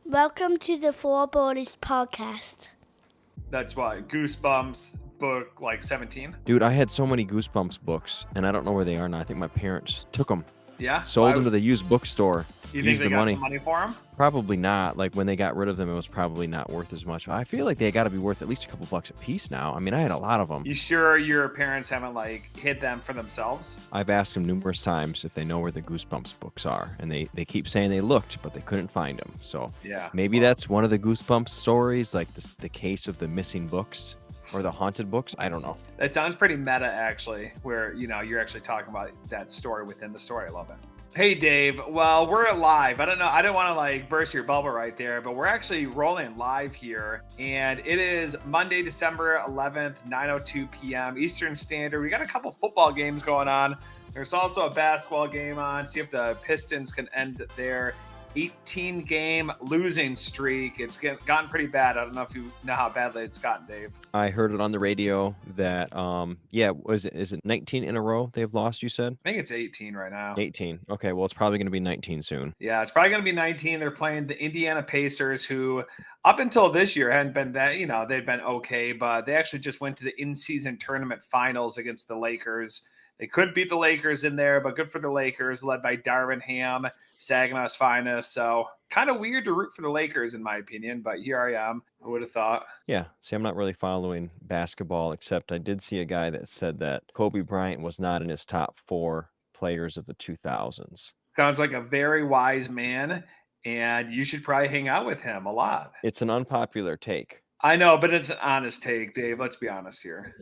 Welcome to the Four Borders podcast. That's what, Goosebumps book like 17? Dude, I had so many Goosebumps books, and I don't know where they are now. I think my parents took them, Yeah? sold them to the used bookstore, You think used they the got money. some money for them? Probably not. Like, when they got rid of them, it was probably not worth as much. I feel like they got to be worth at least a couple bucks a piece now. I mean, I had a lot of them. You sure your parents haven't like hid them for themselves? I've asked them numerous times if they know where the Goosebumps books are, and they keep saying they looked, but they couldn't find them. So Yeah. maybe that's one of the Goosebumps stories, like the case of the missing books or the haunted books. I don't know. That sounds pretty meta, actually, where, you're actually talking about that story within the story. I love it. Hey, Dave. Well, we're live. I don't know. I didn't want to like burst your bubble right there, but we're actually rolling live here. And it is Monday, December 11th, 9:02 p.m. Eastern Standard. We got a couple football games going on. There's also a basketball game on. See if the Pistons can end their 18-game losing streak. It's gotten pretty bad. I don't know if you know how badly it's gotten, Dave. I heard it on the radio that, is it 19 in a row they've lost, you said? I think it's 18 right now. 18. Okay, well, it's probably going to be 19 soon. Yeah, it's probably going to be 19. They're playing the Indiana Pacers, who up until this year hadn't been that, they'd been okay, but they actually just went to the in-season tournament finals against the Lakers. They could beat the Lakers in there, but good for the Lakers, led by Darvin Ham, Sagamaw's finest. So kind of weird to root for the Lakers, in my opinion, but here I am. Who would have thought? Yeah, see, I'm not really following basketball, except I did see a guy that said that Kobe Bryant was not in his top 4 players of the 2000s. Sounds like a very wise man, and you should probably hang out with him a lot. It's an unpopular take. I know, but it's an honest take, Dave. Let's be honest here.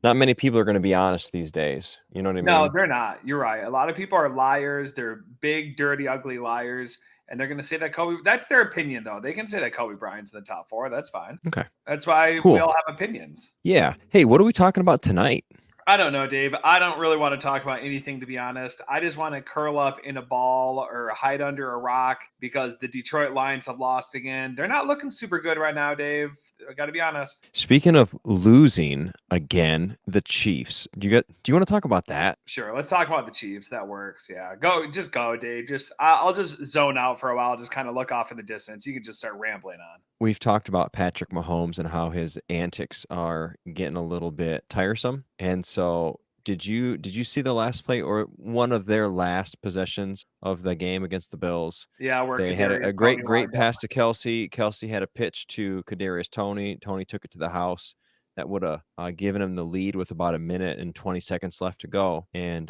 Not many people are going to be honest these days. You know what I mean? No, they're not. You're right. A lot of people are liars. They're big, dirty, ugly liars. And they're going to say that Kobe, that's their opinion, though. They can say that Kobe Bryant's in the top 4. That's fine. Okay. That's why Cool. we all have opinions. Yeah. Hey, what are we talking about tonight? I don't know, Dave. I don't really want to talk about anything, to be honest. I just want to curl up in a ball or hide under a rock because the Detroit Lions have lost again. They're not looking super good right now, Dave. I got to be honest. Speaking of losing again, the Chiefs. Do you want to talk about that? Sure. Let's talk about the Chiefs. That works. Yeah. Go, Dave. I'll just zone out for a while. Just kind of look off in the distance. You can just start rambling on. We've talked about Patrick Mahomes and how his antics are getting a little bit tiresome. And so did you see the last play or one of their last possessions of the game against the Bills? Yeah, where they had a great pass to to Kelsey. Kelsey had a pitch to Kadarius Toney. Toney took it to the house. That would have given him the lead with about a minute and 20 seconds left to go. And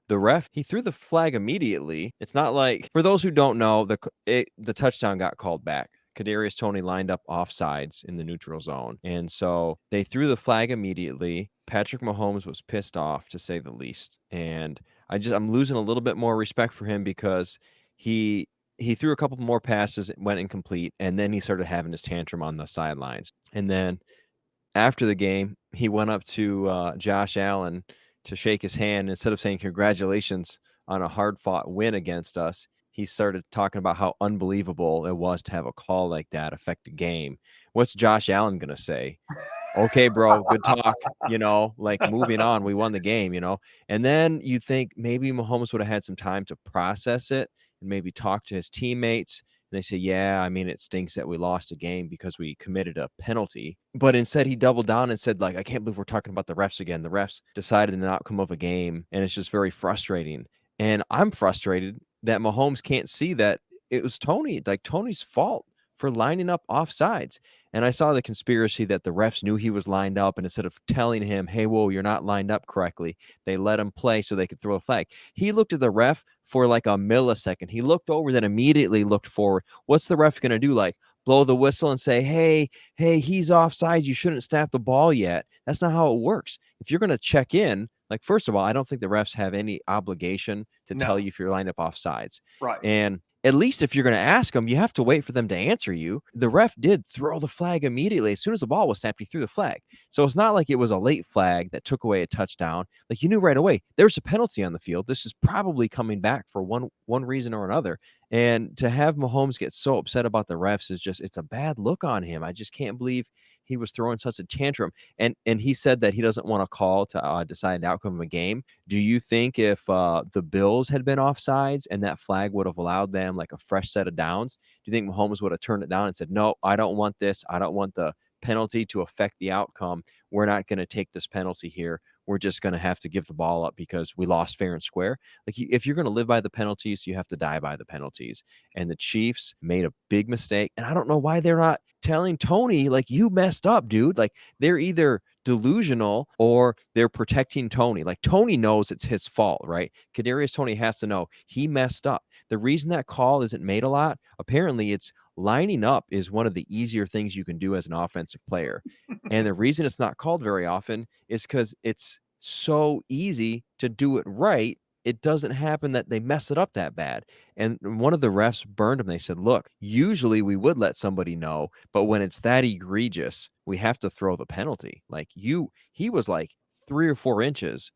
the ref, he threw the flag immediately. It's not like, for those who don't know, the touchdown got called back. Kadarius Toney lined up offsides in the neutral zone. And so they threw the flag immediately. Patrick Mahomes was pissed off, to say the least. And I'm losing a little bit more respect for him because he threw a couple more passes, went incomplete, and then he started having his tantrum on the sidelines. And then after the game, he went up to Josh Allen to shake his hand. Instead of saying congratulations on a hard-fought win against us, he started talking about how unbelievable it was to have a call like that affect a game. What's Josh Allen going to say? Okay, bro, good talk, like moving on. We won the game, And then you think maybe Mahomes would have had some time to process it and maybe talk to his teammates. And they say, yeah, I mean, it stinks that we lost a game because we committed a penalty. But instead, he doubled down and said, I can't believe we're talking about the refs again. The refs decided an outcome of a game, and it's just very frustrating. And I'm frustrated that Mahomes can't see that it was Tony's fault for lining up offsides. And I saw the conspiracy that the refs knew he was lined up, and instead of telling him, hey, whoa, you're not lined up correctly, they let him play so they could throw a flag. He looked at the ref for like a millisecond. He looked over, then immediately looked forward. What's the ref going to do? Blow the whistle and say, hey, he's offside. You shouldn't snap the ball yet. That's not how it works. If you're going to check in, first of all, I don't think the refs have any obligation to tell you if you're lined up offsides. Right. And at least if you're going to ask them, you have to wait for them to answer you. The ref did throw the flag immediately. As soon as the ball was snapped, he threw the flag. So it's not like it was a late flag that took away a touchdown. You knew right away, there's a penalty on the field. This is probably coming back for one reason or another. And to have Mahomes get so upset about the refs is just, it's a bad look on him. I just can't believe he was throwing such a tantrum. And he said that he doesn't want to call to decide the outcome of a game. Do you think if the Bills had been offsides and that flag would have allowed them like a fresh set of downs, do you think Mahomes would have turned it down and said, no, I don't want this. I don't want the penalty to affect the outcome. We're not going to take this penalty here. We're just going to have to give the ball up because we lost fair and square. Like, if you're going to live by the penalties, you have to die by the penalties. And the Chiefs made a big mistake. And I don't know why they're not telling Toney, like, you messed up, dude. Like, they're either delusional or they're protecting Toney. Like, Toney knows it's his fault, right? Kadarius Toney has to know he messed up. The reason that call isn't made a lot, apparently it's lining up is one of the easier things you can do as an offensive player. And the reason it's not called very often is because it's so easy to do it right. It doesn't happen that they mess it up that bad. And one of the refs burned him. They said, look, usually we would let somebody know, but when it's that egregious, we have to throw the penalty. Like, he was like 3 or 4 inches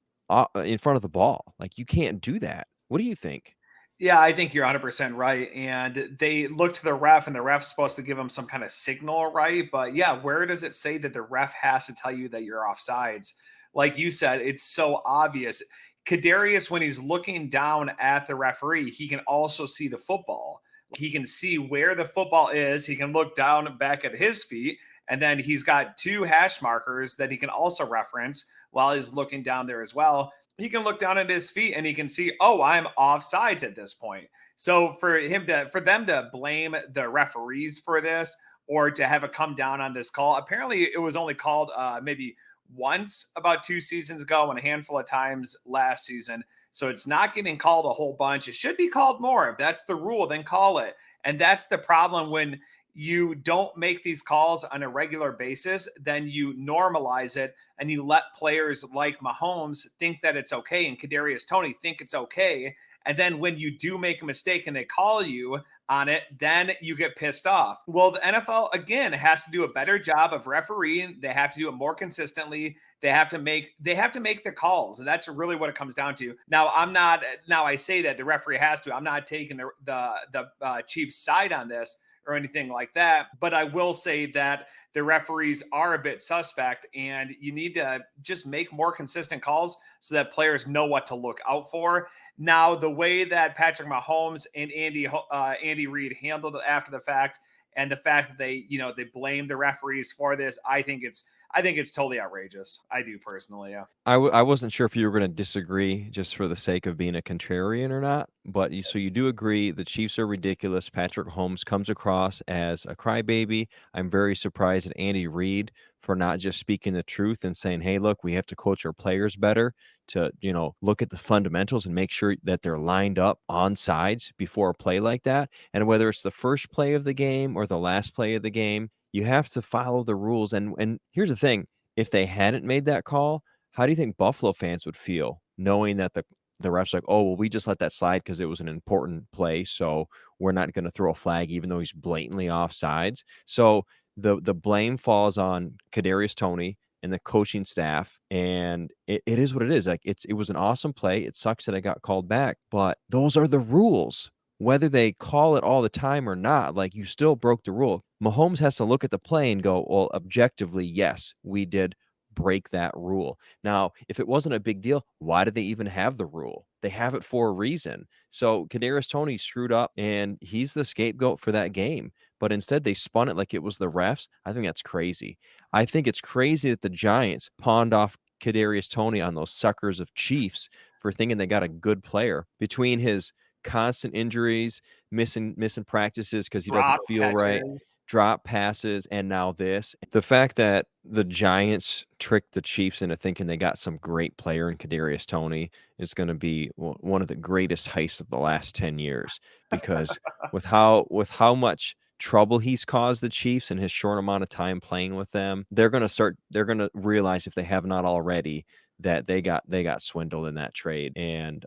in front of the ball. Like, you can't do that. What do you think? Yeah, I think you're 100% right. And they look to the ref, and the ref's supposed to give them some kind of signal, right? But yeah, where does it say that the ref has to tell you that you're offsides? Like you said, it's so obvious. Kadarius, when he's looking down at the referee, he can also see the football. He can see where the football is. He can look down back at his feet, and then he's got 2 hash markers that he can also reference while he's looking down there as well. He can look down at his feet and he can see, oh, I'm offsides at this point. So for them to blame the referees for this, or to have it come down on this call, apparently it was only called maybe once about 2 seasons ago and a handful of times last season. So it's not getting called a whole bunch. It should be called more. If that's the rule, then call it. And that's the problem when you don't make these calls on a regular basis, then you normalize it and you let players like Mahomes think that it's okay, and Kadarius Toney think it's okay. And then when you do make a mistake and they call you on it, then you get pissed off. Well, the NFL again has to do a better job of refereeing. They have to do it more consistently. They have to make the calls, and that's really what it comes down to. Now, I say that the referee has to. I'm not taking the Chiefs' side on this or anything like that, but I will say that the referees are a bit suspect, and you need to just make more consistent calls so that players know what to look out for. Now, the way that Patrick Mahomes and Andy Reid handled it after the fact, and the fact that they blame the referees for this, I think it's totally outrageous. I do personally, yeah. I wasn't sure if you were going to disagree just for the sake of being a contrarian or not, but so you do agree the Chiefs are ridiculous. Patrick Mahomes comes across as a crybaby. I'm very surprised at Andy Reid for not just speaking the truth and saying, hey, look, we have to coach our players better to, look at the fundamentals and make sure that they're lined up on sides before a play like that. And whether it's the first play of the game or the last play of the game, you have to follow the rules. And here's the thing. If they hadn't made that call, how do you think Buffalo fans would feel knowing that the refs like, oh, well, we just let that slide because it was an important play, so we're not going to throw a flag even though he's blatantly offsides. So the blame falls on Kadarius Toney and the coaching staff, and it is what it is. Like, it was an awesome play. It sucks that it got called back, but those are the rules. Whether they call it all the time or not, like, you still broke the rule. Mahomes has to look at the play and go, well, objectively, yes, we did break that rule. Now, if it wasn't a big deal, why did they even have the rule? They have it for a reason. So Kadarius Toney screwed up, and he's the scapegoat for that game. But instead, they spun it like it was the refs. I think that's crazy. I think it's crazy that the Giants pawned off Kadarius Toney on those suckers of Chiefs for thinking they got a good player. Between his constant injuries, missing practices because he doesn't feel right, drop passes, and now this. The fact that the Giants tricked the Chiefs into thinking they got some great player in Kadarius Toney is going to be one of the greatest heists of the last 10 years, because with how much trouble he's caused the Chiefs in his short amount of time playing with them, they're going to realize, if they have not already, that they got swindled in that trade, and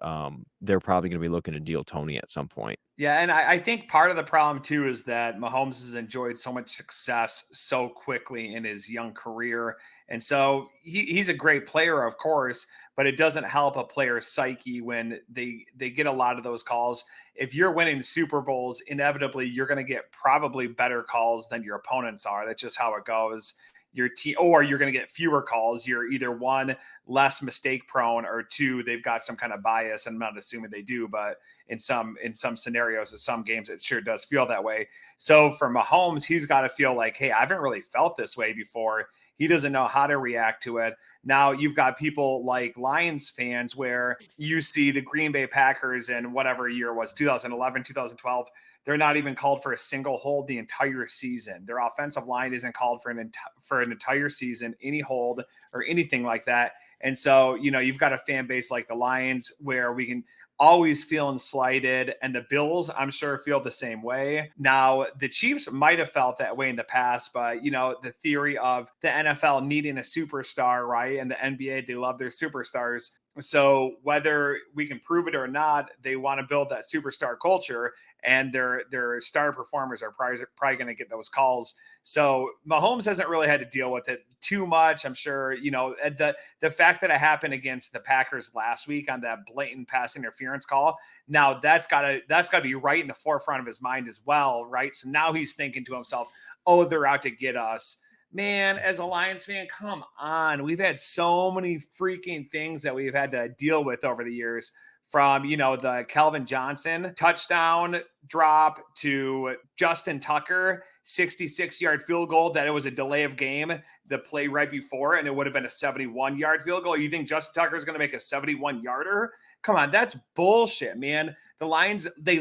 they're probably going to be looking to deal Toney at some point. Yeah, and I think part of the problem too is that Mahomes has enjoyed so much success so quickly in his young career, and so he's a great player, of course, but it doesn't help a player's psyche when they get a lot of those calls. If you're winning Super Bowls, inevitably you're going to get probably better calls than your opponents are. That's just how it goes. Your team, or you're going to get fewer calls. You're either one, less mistake prone, or two, they've got some kind of bias. And I'm not assuming they do, but in some scenarios, in some games, it sure does feel that way. So for Mahomes, he's got to feel like, hey, I haven't really felt this way before. He doesn't know how to react to it. Now you've got people like Lions fans where you see the Green Bay Packers in whatever year it was, 2011, 2012. They're not even called for a single hold the entire season. Their offensive line isn't called for an entire season, any hold or anything like that. And so, you've got a fan base like the Lions where we can always feeling slighted, and the Bills, I'm sure, feel the same way. Now, the Chiefs might have felt that way in the past, but the theory of the NFL needing a superstar, right? And the NBA, they love their superstars. So whether we can prove it or not, they want to build that superstar culture, and their star performers are probably going to get those calls. So Mahomes hasn't really had to deal with it too much. I'm sure, the fact that it happened against the Packers last week on that blatant pass interference call. Now that's gotta be right in the forefront of his mind as well. Right. So now he's thinking to himself, oh, they're out to get us. Man, as a Lions fan, come on. We've had so many freaking things that we've had to deal with over the years, from, the Calvin Johnson touchdown drop to Justin Tucker 66-yard field goal that it was a delay of game, the play right before, and it would have been a 71-yard field goal. You think Justin Tucker is going to make a 71-yarder? Come on, that's bullshit, man. The Lions, they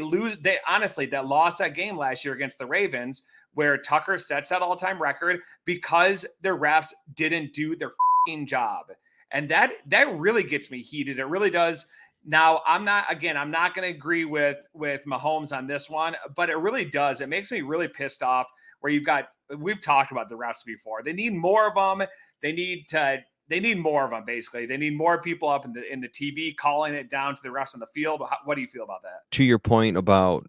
honestly, that lost that game last year against the Ravens, where Tucker sets that all-time record because the refs didn't do their job. And that really gets me heated. It really does. Now, I'm not going to agree with Mahomes on this one, but it really does. It makes me really pissed off where we've talked about the refs before. They need more of them. They need more of them, basically. They need more people up in the TV calling it down to the refs on the field. What do you feel about that? To your point about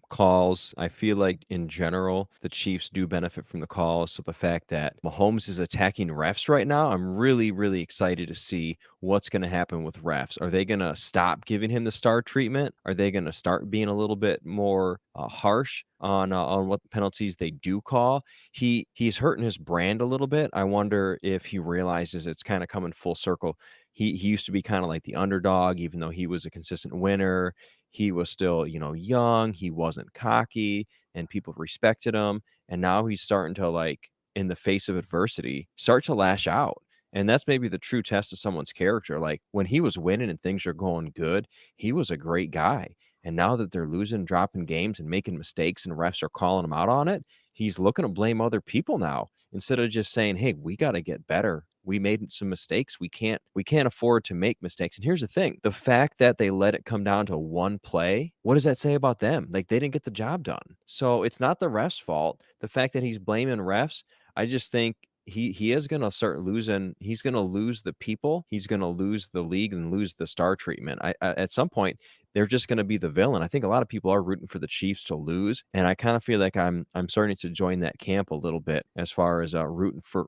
calls, I feel like in general, the Chiefs do benefit from the calls. So the fact that Mahomes is attacking refs right now, I'm really, really excited to see what's going to happen with refs. Are they going to stop giving him the star treatment? Are they going to start being a little bit more harsh on what penalties they do call? He's hurting his brand a little bit. I wonder if he realizes it's kind of coming full circle. He used to be kind of like the underdog, even though he was a consistent winner. He was still, young. He wasn't cocky, and people respected him. And now he's starting to, like, in the face of adversity, start to lash out. And that's maybe the true test of someone's character. Like, when he was winning and things are going good, he was a great guy. And now that they're losing, dropping games and making mistakes and refs are calling him out on it, he's looking to blame other people now instead of just saying, hey, we got to get better. We made some mistakes. We can't afford to make mistakes. And here's the thing. The fact that they let it come down to one play, what does that say about them? Like, they didn't get the job done. So it's not the refs' fault. The fact that he's blaming refs, I just think he is going to start losing. He's going to lose the people. He's going to lose the league and lose the star treatment. I at some point, they're just going to be the villain. I think a lot of people are rooting for the Chiefs to lose, and I kind of feel like I'm starting to join that camp a little bit as far as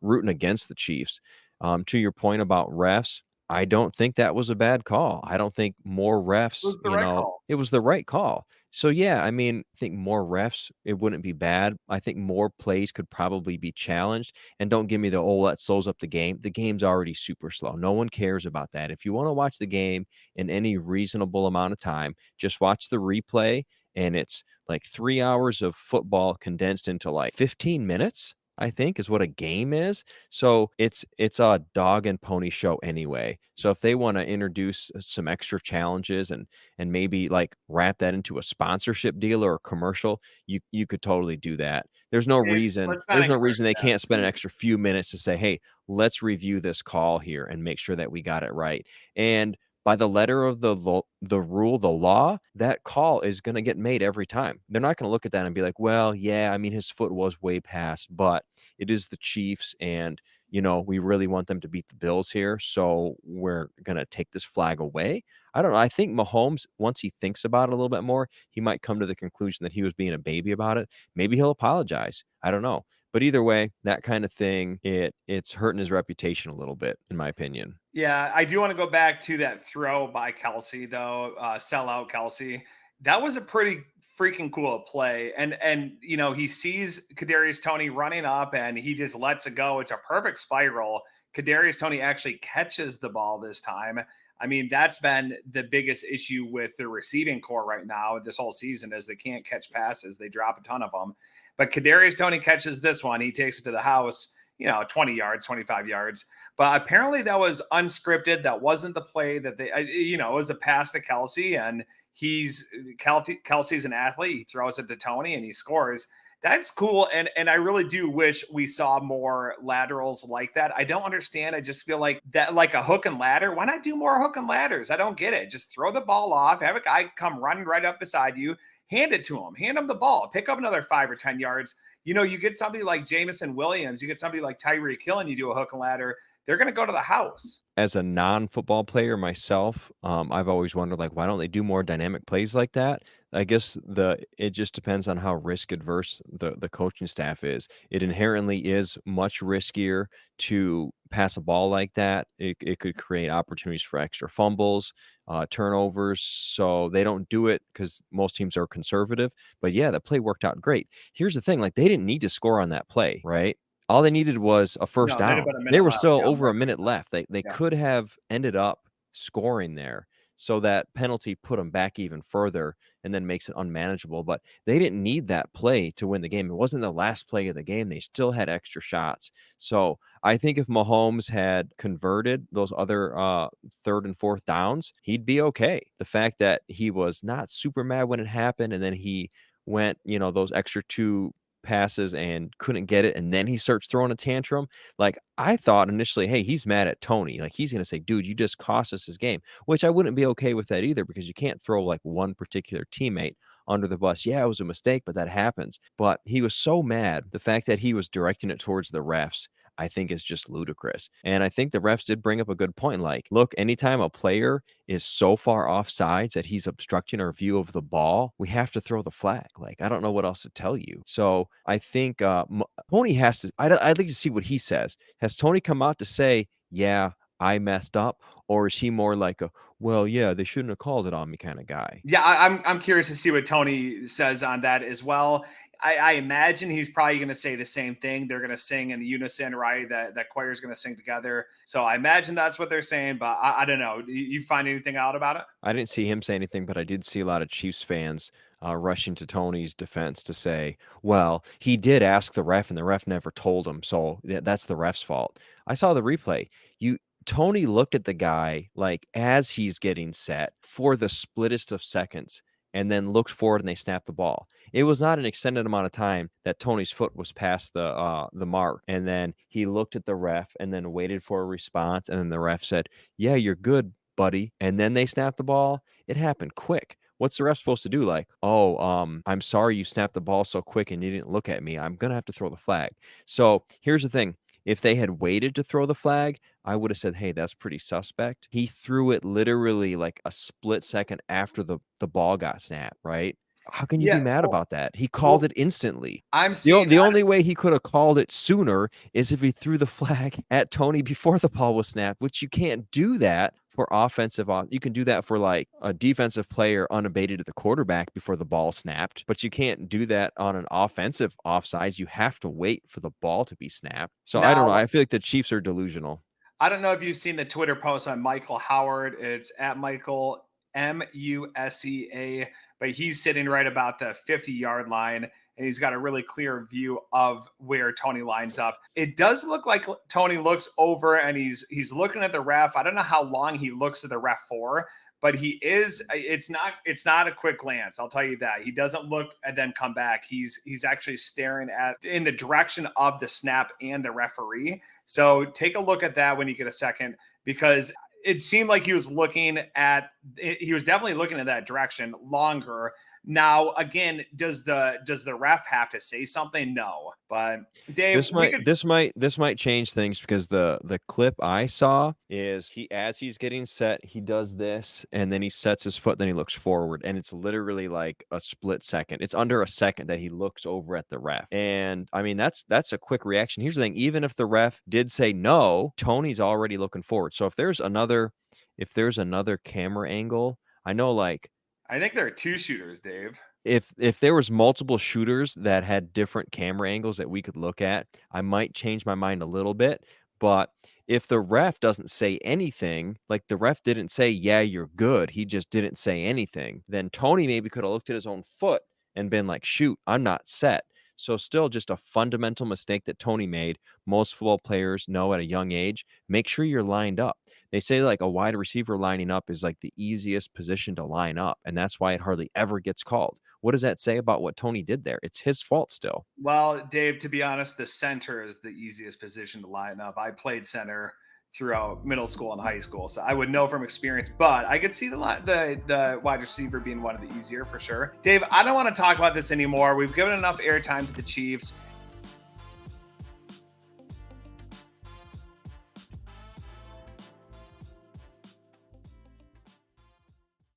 rooting against the Chiefs. To your point about refs, I don't think that was a bad call. I don't think more refs, It was the right call. it was the right call. So yeah, I mean, I think more refs, it wouldn't be bad. I think more plays could probably be challenged. And don't give me that slows up the game. The game's already super slow. No one cares about that. If you want to watch the game in any reasonable amount of time, just watch the replay. And it's like 3 hours of football condensed into like 15 minutes. I think is what a game is. So it's a dog and pony show anyway. So if they want to introduce some extra challenges and maybe like wrap that into a sponsorship deal or a commercial, you could totally do that. There's no reason they can't spend an extra few minutes to say, hey, let's review this call here and make sure that we got it right. And by the letter of the rule, the law, that call is going to get made every time. They're not going to look at that and be like, well, yeah, I mean, his foot was way past, but it is the Chiefs, and we really want them to beat the Bills here, so we're going to take this flag away. I don't know. I think Mahomes, once he thinks about it a little bit more, he might come to the conclusion that he was being a baby about it. Maybe he'll apologize. I don't know. But either way, that kind of thing, it's hurting his reputation a little bit, in my opinion. Yeah, I do want to go back to that throw by Kelsey, though. Sell out Kelsey. That was a pretty freaking cool play. And he sees Kadarius Toney running up and he just lets it go. It's a perfect spiral. Kadarius Toney actually catches the ball this time. I mean, that's been the biggest issue with the receiving core right now this whole season is they can't catch passes. They drop a ton of them. But Kadarius Toney catches this one. He takes it to the house, 20 yards, 25 yards. But apparently that was unscripted. That wasn't the play that it was a pass to Kelsey, and Kelsey's an athlete. He throws it to Toney and he scores. That's cool. And I really do wish we saw more laterals like that. I don't understand. I just feel like that, like a hook and ladder. Why not do more hook and ladders? I don't get it. Just throw the ball off, have a guy come running right up beside you, hand it to him, hand him the ball, pick up another 5 or 10 yards. You get somebody like Jamison Williams, you get somebody like Tyreek Hill, and you do a hook and ladder, they're going to go to the house. As a non-football player myself, I've always wondered, like, why don't they do more dynamic plays like that? I guess it just depends on how risk adverse the coaching staff is. It inherently is much riskier to pass a ball like that. It could create opportunities for extra fumbles, turnovers. So they don't do it because most teams are conservative. But yeah, that play worked out great. Here's the thing: like, they didn't need to score on that play, right? All they needed was a first No, they had down. about a They minute were left. still Yeah, over more a than a minute minute left. They left. could have ended up scoring there. So that penalty put them back even further and then makes it unmanageable. But they didn't need that play to win the game. It wasn't the last play of the game. They still had extra shots. So I think if Mahomes had converted those other third and fourth downs, he'd be okay. The fact that he was not super mad when it happened and then he went, those extra 2 passes and couldn't get it, and then he starts throwing a tantrum. Like, I thought initially, hey, he's mad at Toney. Like, he's going to say, dude, you just cost us his game, which I wouldn't be okay with that either because you can't throw like one particular teammate under the bus. Yeah, it was a mistake, but that happens. But he was so mad. The fact that he was directing it towards the refs, I think, is just ludicrous. And I think the refs did bring up a good point. Like, look, anytime a player is so far off sides that he's obstructing our view of the ball, we have to throw the flag. Like, I don't know what else to tell you. So I think Toney has to, I'd like to see what he says. Has Toney come out to say, yeah, I messed up? Or is he more like a, well, yeah, they shouldn't have called it on me kind of guy? Yeah, I'm curious to see what Toney says on that as well. I imagine he's probably going to say the same thing. They're going to sing in unison, right? That choir is going to sing together. So I imagine that's what they're saying, but I don't know. You find anything out about it? I didn't see him say anything, but I did see a lot of Chiefs fans rushing to Toney's defense to say, well, he did ask the ref and the ref never told him. So that's the ref's fault. I saw the replay. Toney looked at the guy like as he's getting set for the splittest of seconds and then looked forward and they snapped the ball. It was not an extended amount of time that Toney's foot was past the mark. And then he looked at the ref and then waited for a response. And then the ref said, yeah, you're good, buddy. And then they snapped the ball. It happened quick. What's the ref supposed to do? Like, oh, I'm sorry you snapped the ball so quick and you didn't look at me. I'm going to have to throw the flag. So here's the thing. If they had waited to throw the flag, I would have said, hey, that's pretty suspect. He threw it literally like a split second after the ball got snapped, right? How can you be Yeah. mad Well, about that? He called well it instantly. I'm The, seeing the that. only way he could have called it sooner is if he threw the flag at Toney before the ball was snapped, which you can't do that for offensive. You can do that for like a defensive player unabated at the quarterback before the ball snapped, but you can't do that on an offensive offsides. You have to wait for the ball to be snapped. So I don't know. Now, I feel like the Chiefs are delusional. I don't know if you've seen the Twitter post on Michael Howard. It's at Michael Musea, but he's sitting right about the 50-yard line, and he's got a really clear view of where Toney lines up. It does look like Toney looks over and he's looking at the ref. I don't know how long he looks at the ref for, but he is. It's not a quick glance. I'll tell you that. He doesn't look and then come back. He's actually staring at in the direction of the snap and the referee. So take a look at that when you get a second, because it seemed like he was definitely looking in that direction longer. Now, again, does the ref have to say something? No. But Dave, this might change things, because the clip I saw is as he's getting set, he does this, and then he sets his foot, then he looks forward, and it's literally like a split second. It's under a second that he looks over at the ref. And I mean, that's a quick reaction. Here's the thing, even if the ref did say no, Tony's already looking forward. So if there's another camera angle, I know, like, I think there are 2 shooters, Dave. If there was multiple shooters that had different camera angles that we could look at, I might change my mind a little bit. But if the ref doesn't say anything, like the ref didn't say, yeah, you're good, he just didn't say anything, then Tony maybe could have looked at his own foot and been like, shoot, I'm not set. So still just a fundamental mistake that Tony made. Most football players know at a young age, make sure you're lined up. They say like a wide receiver lining up is like the easiest position to line up, and that's why it hardly ever gets called. What does that say about what Tony did there? It's his fault still. Well, Dave, to be honest, the center is the easiest position to line up. I played center throughout middle school and high school, so I would know from experience. But I could see the wide receiver being one of the easier for sure. Dave, I don't want to talk about this anymore. We've given enough airtime to the Chiefs.